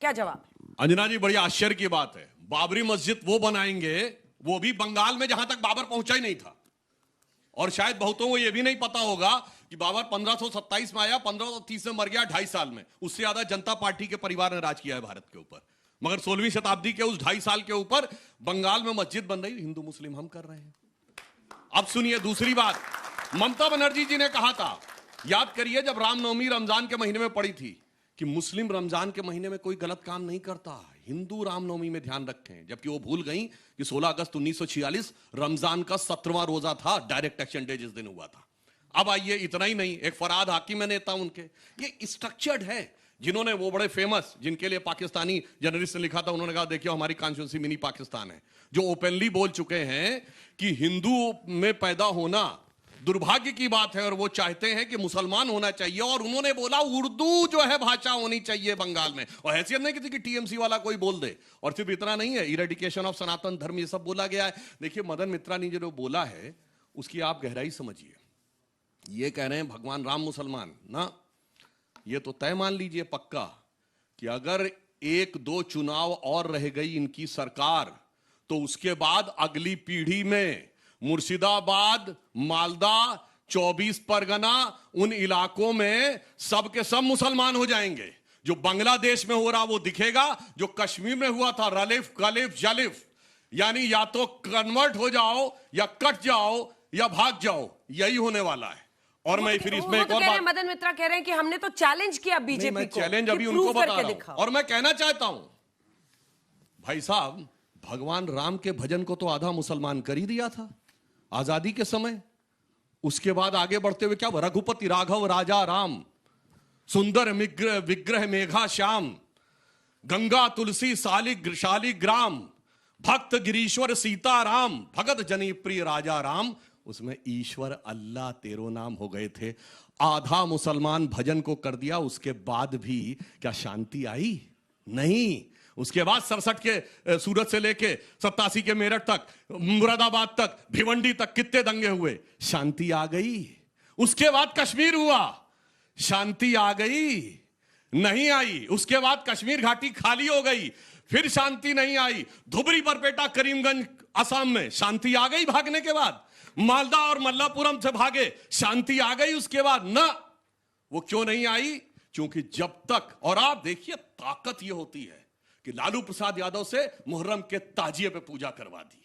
क्या जवाब? अंजना जी, बड़ी आश्चर्य की बात है। बाबरी मस्जिद वो बनाएंगे, वो भी बंगाल में जहां तक बाबर पहुंचा ही नहीं था। और शायद बहुतों को यह भी नहीं पता होगा कि बाबर 1527 में आया, 1530 में मर गया, 2.5 साल में। उससे ज्यादा जनता पार्टी के परिवार ने राज किया है भारत के ऊपर। मगर 16वीं शताब्दी के उस 2.5 साल के ऊपर बंगाल में मस्जिद बन रही, हिंदू मुस्लिम हम कर रहे हैं। अब सुनिए दूसरी बात, ममता बनर्जी जी ने कहा था, याद करिए जब रामनवमी रमजान के महीने में पड़ी थी, कि मुस्लिम रमजान के महीने में कोई गलत काम नहीं करता, हिंदू रामनवमी में ध्यान रखें। जबकि वो भूल गई कि 16 अगस्त 1946 रमजान का 17वां रोजा था, डायरेक्ट एक्शन डे जिस दिन हुआ था। अब आइए, इतना ही नहीं, एक फरहाद हाकिम है नेता उनके, ये स्ट्रक्चर्ड है, जिन्होंने वो बड़े फेमस, जिनके लिए पाकिस्तानी जर्नलिस्ट ने लिखा था, उन्होंने कहा देखिए हमारी कॉन्स्टिट्यूंसी मिनी पाकिस्तान है, जो ओपनली बोल चुके हैं कि हिंदू में पैदा होना दुर्भाग्य की बात है और वो चाहते हैं कि मुसलमान होना चाहिए। और उन्होंने बोला उर्दू जो है भाषा होनी चाहिए बंगाल में, और हैसियत नहीं किसी की टीएमसी वाला कोई बोल दे। और सिर्फ इतना नहीं है, इरेडिकेशन ऑफ सनातन धर्म, ये सब बोला गया है। देखिए मदन मित्रा ने जो बोला है उसकी आप गहराई समझिए। ये कह रहे हैं भगवान राम मुसलमान ना, ये तो तय मान लीजिए पक्का कि अगर 1-2 चुनाव और रह गई इनकी सरकार, तो उसके बाद अगली पीढ़ी में मुर्शिदाबाद, मालदा, 24 परगना, उन इलाकों में सब के सब मुसलमान हो जाएंगे। जो बांग्लादेश में हो रहा वो दिखेगा, जो कश्मीर में हुआ था रलिफ कलिफ जलिफ, यानी या तो कन्वर्ट हो जाओ या कट जाओ या भाग जाओ, यही होने वाला है। और मैं फिर इसमें एक और बात, मदन मित्रा कह रहे हैं कि हमने तो चैलेंज किया बीजेपी को, चैलेंज अभी उनको बता रहा हूं। और मैं कहना चाहता हूं भाई साहब, भगवान राम के भजन को तो आधा मुसलमान कर ही दिया था आजादी के समय। उसके बाद आगे बढ़ते हुए क्या, रघुपति राघव राजा राम, सुंदर विग्रह मेघा श्याम, गंगा तुलसी शालिग्राम, भक्त गिरीश्वर सीताराम, भगत जनी प्रिय राजा राम। उसमें ईश्वर अल्लाह तेरो नाम हो गए थे। आधा मुसलमान भजन को कर दिया, उसके बाद भी क्या शांति आई? नहीं। उसके बाद 67 के सूरत से लेके 87 के मेरठ तक, मुरादाबाद तक, भिवंडी तक कितने दंगे हुए, शांति आ गई। उसके बाद कश्मीर हुआ, शांति आ गई? नहीं आई। उसके बाद कश्मीर घाटी खाली हो गई, फिर शांति नहीं आई। धुबरी बरपेटा करीमगंज असम में शांति आ गई भागने के बाद। मालदा और मल्लापुरम से भागे, शांति आ गई उसके बाद ना। वो क्यों नहीं आई? क्योंकि जब तक, और आप देखिए ताकत ये होती है कि लालू प्रसाद यादव से मुहर्रम के ताजिए पे पूजा करवा दी,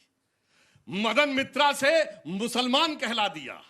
मदन मित्रा से मुसलमान कहला दिया।